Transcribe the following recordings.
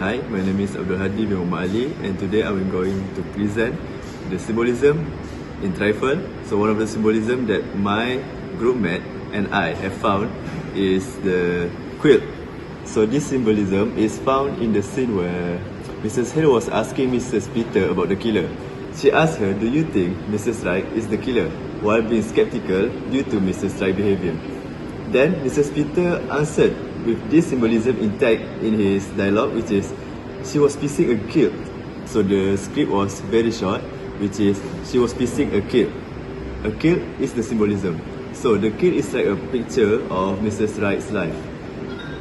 Hi, my name is Abdul Hadi bin Umar Ali, and today I'm going to present the symbolism in trifle. So one of the symbolism that my groupmate and I have found is the quilt. So this symbolism is found in the scene where Mrs. Hill was asking Mrs. Peter about the killer. She asked her, "Do you think Mrs. Wright is the killer?" while being skeptical due to Mrs. Wright's behavior. Then Mrs. Peter answered with this symbolism intact in his dialogue, which is, she was piecing a quilt. So the script was very short, which is, she was piecing a quilt. A quilt is the symbolism. So the quilt is like a picture of Mrs. Wright's life.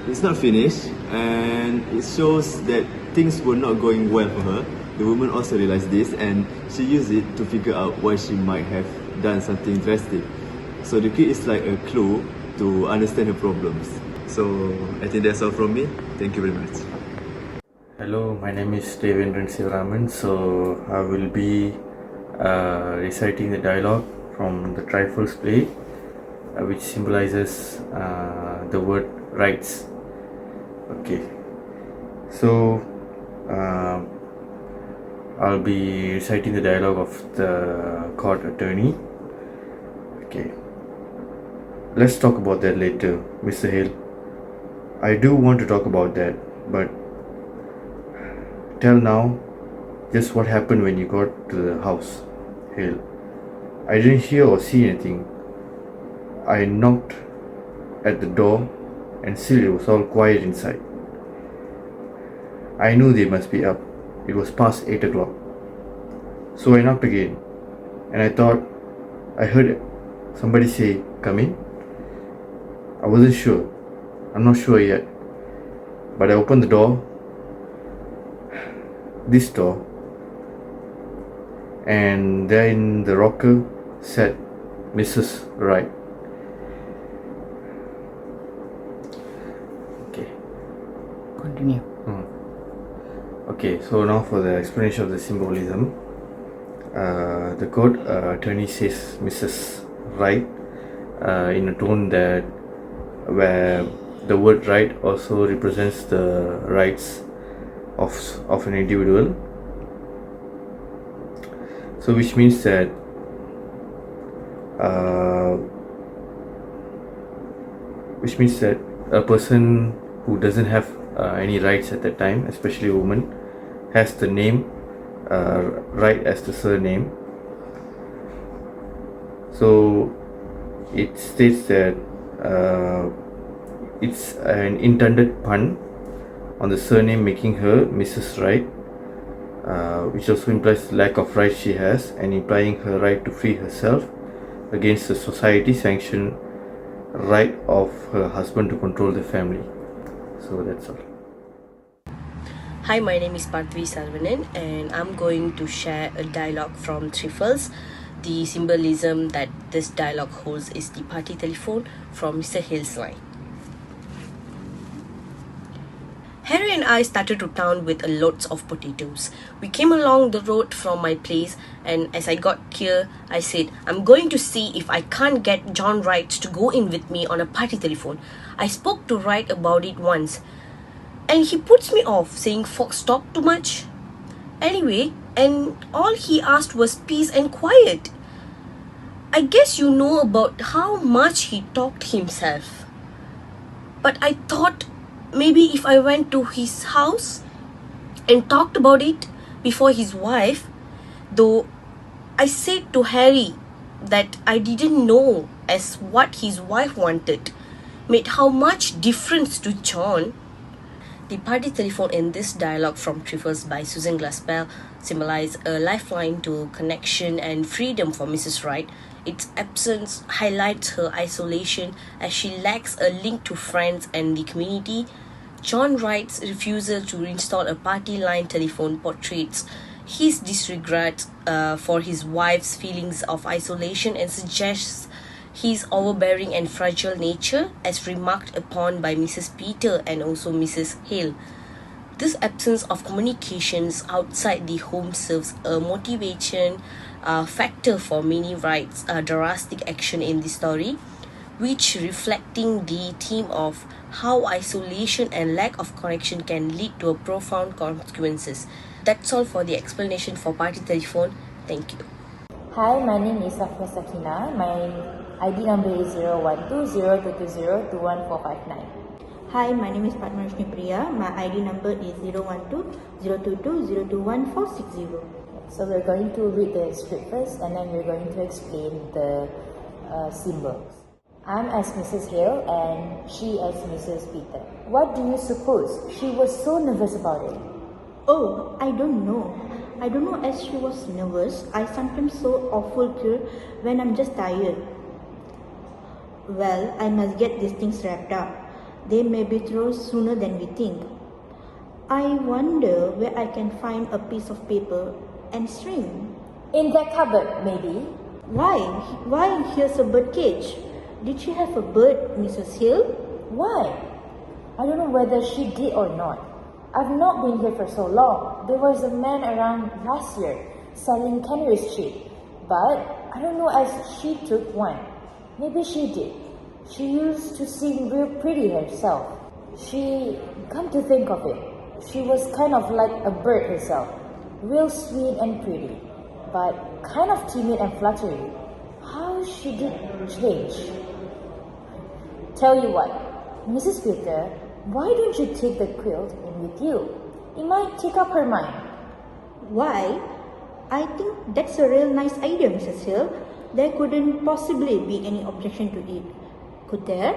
It's not finished, and it shows that things were not going well for her. The woman also realized this, and she used it to figure out why she might have done something drastic. So the quilt is like a clue to understand her problems. So I think that's all from me. Thank you very much. Hello, my name is Devendran Sivaraman. So I will be reciting the dialogue from the Trifles play, which symbolizes the word rights. Okay, so I'll be reciting the dialogue of the court attorney. Okay, let's talk about that later, Mr. Hill. I do want to talk about that, but tell now just what happened when you got to the house, Hill. I didn't hear or see anything. I knocked at the door and still it was all quiet inside. I knew they must be up. It was past 8 o'clock. So I knocked again, and I thought I heard somebody say, "Come in." I wasn't sure. I'm not sure yet. But I opened the door, this door, and there in the rocker sat Mrs. Wright. Okay. Continue. Okay, so now for the explanation of the symbolism. The court attorney says Mrs. Wright in a tone that where the word right also represents the rights of an individual. So which means that a person who doesn't have any rights at that time, especially a woman, has the name right as the surname. So it states that it's an intended pun on the surname, making her Mrs. Wright, which also implies the lack of rights she has, and implying her right to free herself against the society-sanctioned right of her husband to control the family. So that's all. Hi, my name is Partvi Sarvanan, and I'm going to share a dialogue from Trifles. The symbolism that this dialogue holds is the party telephone from Mr. Hill's line. Harry and I started to town with loads of potatoes. We came along the road from my place, and as I got here, I said, "I'm going to see if I can't get John Wright to go in with me on a party telephone." I spoke to Wright about it once, and he puts me off, saying folks talk too much. Anyway, and all he asked was peace and quiet. I guess you know about how much he talked himself. But I thought maybe if I went to his house and talked about it before his wife, though I said to Harry that I didn't know as what his wife wanted made how much difference to John. The party telephone in this dialogue from Trifles by Susan Glaspell symbolizes a lifeline to connection and freedom for Mrs. Wright. Its absence highlights her isolation as she lacks a link to friends and the community. John Wright's refusal to install a party line telephone portrays his disregard for his wife's feelings of isolation and suggests his overbearing and fragile nature, as remarked upon by Mrs. Peter and also Mrs. Hill. This absence of communications outside the home serves a motivation factor for many Wright's drastic action in the story. which reflecting the theme of how isolation and lack of connection can lead to a profound consequences. That's all for the explanation for Party Telephone. Thank you. Hi, my name is Safia Sakina. My ID number is 0120220214459. Hi, my name is Padmarashni Priya. My ID number is 012-022-021-460. So we're going to read the script first and then we're going to explain the symbols. I'm as Mrs. Hill and she as Mrs. Peter. What do you suppose? She was so nervous about it. Oh, I don't know. I don't know as she was nervous. I sometimes so awful clear when I'm just tired. Well, I must get these things wrapped up. They may be through sooner than we think. I wonder where I can find a piece of paper and string. In that cupboard, maybe. Why? Why here's a bird cage? Did she have a bird, Mrs. Hill? Why? I don't know whether she did or not. I've not been here for so long. There was a man around last year selling canaries cheap, but I don't know as she took one. Maybe she did. She used to sing real pretty herself. Come to think of it, she was kind of like a bird herself. Real sweet and pretty, but kind of timid and fluttery. How she did change. Tell you what, Mrs. Peter, why don't you take the quilt in with you? It might take up her mind. Why? I think that's a real nice idea, Mrs. Hill. There couldn't possibly be any objection to it, could there?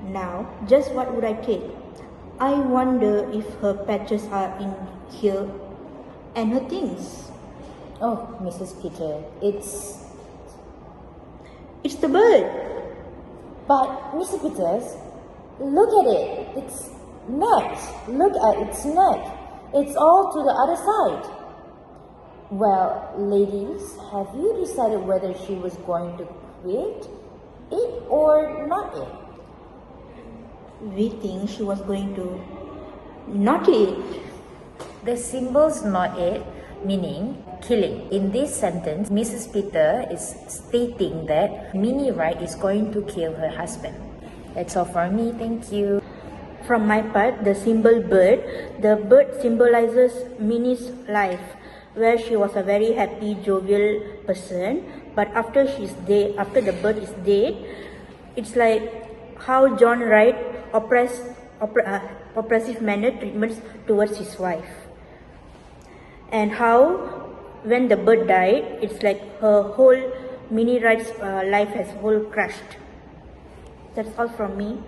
Now, just what would I take? I wonder if her patches are in here and her things. Oh, Mrs. Peter, it's... It's the bird. But, Mrs. Peters, look at it. It's neck. Look at its neck. It's all to the other side. Well, ladies, have you decided whether she was going to quit it or not it? We think she was going to not it. The symbol's not it, meaning killing. In this sentence, Mrs. Peter is stating that Minnie Wright is going to kill her husband. That's all for me. Thank you. From my part, the symbol bird. The bird symbolizes Minnie's life, where she was a very happy, jovial person. But after the bird is dead, it's like how John Wright oppressive manner treatments towards his wife, and how when the bird died, it's like her whole Minnie Wright's life has whole crushed. That's all from me.